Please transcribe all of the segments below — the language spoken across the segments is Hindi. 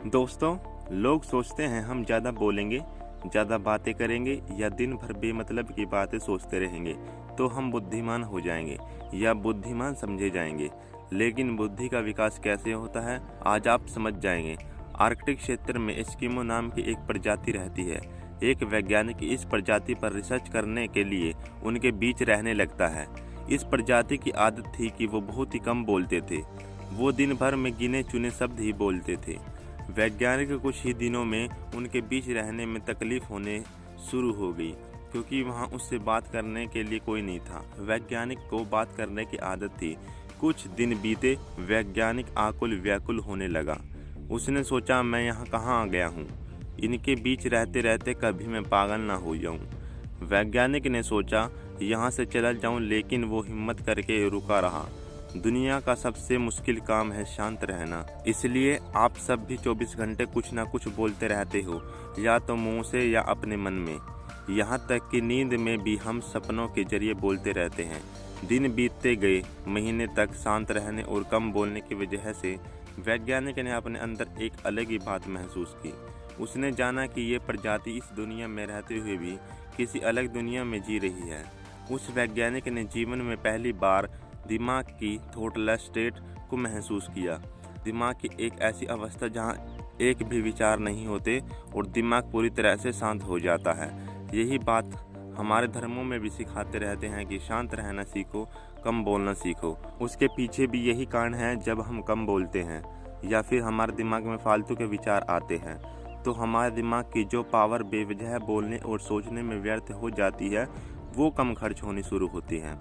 दोस्तों, लोग सोचते हैं हम ज़्यादा बोलेंगे, ज़्यादा बातें करेंगे या दिन भर बेमतलब की बातें सोचते रहेंगे तो हम बुद्धिमान हो जाएंगे या बुद्धिमान समझे जाएंगे। लेकिन बुद्धि का विकास कैसे होता है, आज आप समझ जाएंगे। आर्कटिक क्षेत्र में एस्किमो नाम की एक प्रजाति रहती है। एक वैज्ञानिक इस प्रजाति पर रिसर्च करने के लिए उनके बीच रहने लगता है। इस प्रजाति की आदत थी कि वो बहुत ही कम बोलते थे। वो दिन भर में गिने चुने शब्द ही बोलते थे। वैज्ञानिक कुछ ही दिनों में उनके बीच रहने में तकलीफ होने शुरू हो गई, क्योंकि वहां उससे बात करने के लिए कोई नहीं था। वैज्ञानिक को बात करने की आदत थी। कुछ दिन बीते, वैज्ञानिक आकुल व्याकुल होने लगा। उसने सोचा, मैं यहाँ कहाँ आ गया हूँ? इनके बीच रहते रहते कभी मैं पागल ना हो जाऊँ। वैज्ञानिक ने सोचा यहाँ से चला जाऊँ, लेकिन वो हिम्मत करके रुका रहा। दुनिया का सबसे मुश्किल काम है शांत रहना, इसलिए आप सब भी 24 घंटे कुछ ना कुछ बोलते रहते हो, या तो मुंह से या अपने मन में। यहाँ तक कि नींद में भी हम सपनों के जरिए बोलते रहते हैं। दिन बीतते गए, महीने तक शांत रहने और कम बोलने की वजह से वैज्ञानिक ने अपने अंदर एक अलग ही बात महसूस की। उसने जाना कि ये प्रजाति इस दुनिया में रहते हुए भी किसी अलग दुनिया में जी रही है। उस वैज्ञानिक ने जीवन में पहली बार दिमाग की थॉटलेस स्टेट को महसूस किया। दिमाग की एक ऐसी अवस्था जहां एक भी विचार नहीं होते और दिमाग पूरी तरह से शांत हो जाता है। यही बात हमारे धर्मों में भी सिखाते रहते हैं कि शांत रहना सीखो, कम बोलना सीखो। उसके पीछे भी यही कारण है, जब हम कम बोलते हैं या फिर हमारे दिमाग में फालतू के विचार आते हैं तो हमारे दिमाग की जो पावर बेवजह बोलने और सोचने में व्यर्थ हो जाती है, वो कम खर्च होनी शुरू होती है।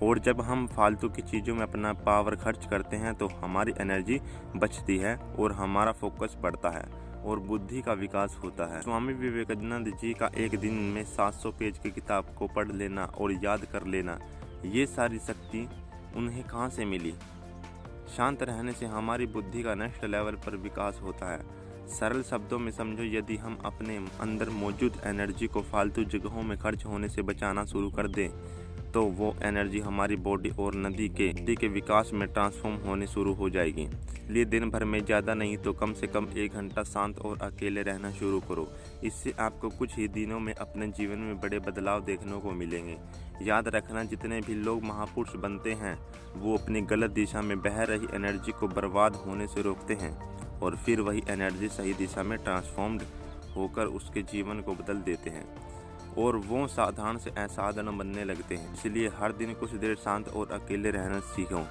और जब हम फालतू की चीज़ों में अपना पावर खर्च करते हैं तो हमारी एनर्जी बचती है और हमारा फोकस बढ़ता है और बुद्धि का विकास होता है। स्वामी विवेकानंद जी का एक दिन में 700 पेज की किताब को पढ़ लेना और याद कर लेना, ये सारी शक्ति उन्हें कहाँ से मिली? शांत रहने से हमारी बुद्धि का नेक्स्ट लेवल पर विकास होता है। सरल शब्दों में समझो, यदि हम अपने अंदर मौजूद एनर्जी को फालतू जगहों में खर्च होने से बचाना शुरू कर दें तो वो एनर्जी हमारी बॉडी और नदी के विकास में ट्रांसफॉर्म होने शुरू हो जाएगी। इसलिए दिन भर में ज़्यादा नहीं तो कम से कम 1 घंटा शांत और अकेले रहना शुरू करो। इससे आपको कुछ ही दिनों में अपने जीवन में बड़े बदलाव देखने को मिलेंगे। याद रखना, जितने भी लोग महापुरुष बनते हैं वो अपनी गलत दिशा में बह रही एनर्जी को बर्बाद होने से रोकते हैं और फिर वही एनर्जी सही दिशा में ट्रांसफॉर्म्ड होकर उसके जीवन को बदल देते हैं और वो साधारण से असाधारण बनने लगते हैं। इसलिए हर दिन कुछ देर शांत और अकेले रहना सीखो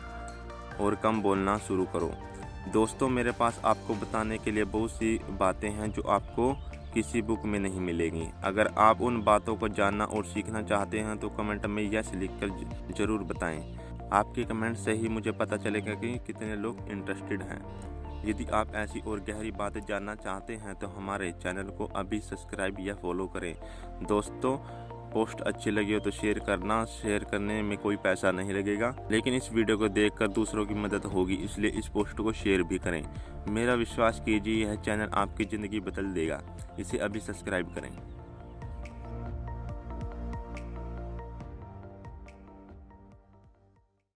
और कम बोलना शुरू करो। दोस्तों, मेरे पास आपको बताने के लिए बहुत सी बातें हैं जो आपको किसी बुक में नहीं मिलेंगी। अगर आप उन बातों को जानना और सीखना चाहते हैं तो कमेंट में यस लिखकर ज़रूर बताएं। आपके कमेंट से ही मुझे पता चलेगा कि कितने लोग इंटरेस्टेड हैं। यदि आप ऐसी और गहरी बातें जानना चाहते हैं तो हमारे चैनल को अभी सब्सक्राइब या फॉलो करें। दोस्तों, पोस्ट अच्छी लगी हो तो शेयर करना। शेयर करने में कोई पैसा नहीं लगेगा, लेकिन इस वीडियो को देखकर दूसरों की मदद होगी, इसलिए इस पोस्ट को शेयर भी करें। मेरा विश्वास कीजिए, यह चैनल आपकी ज़िंदगी बदल देगा। इसे अभी सब्सक्राइब करें।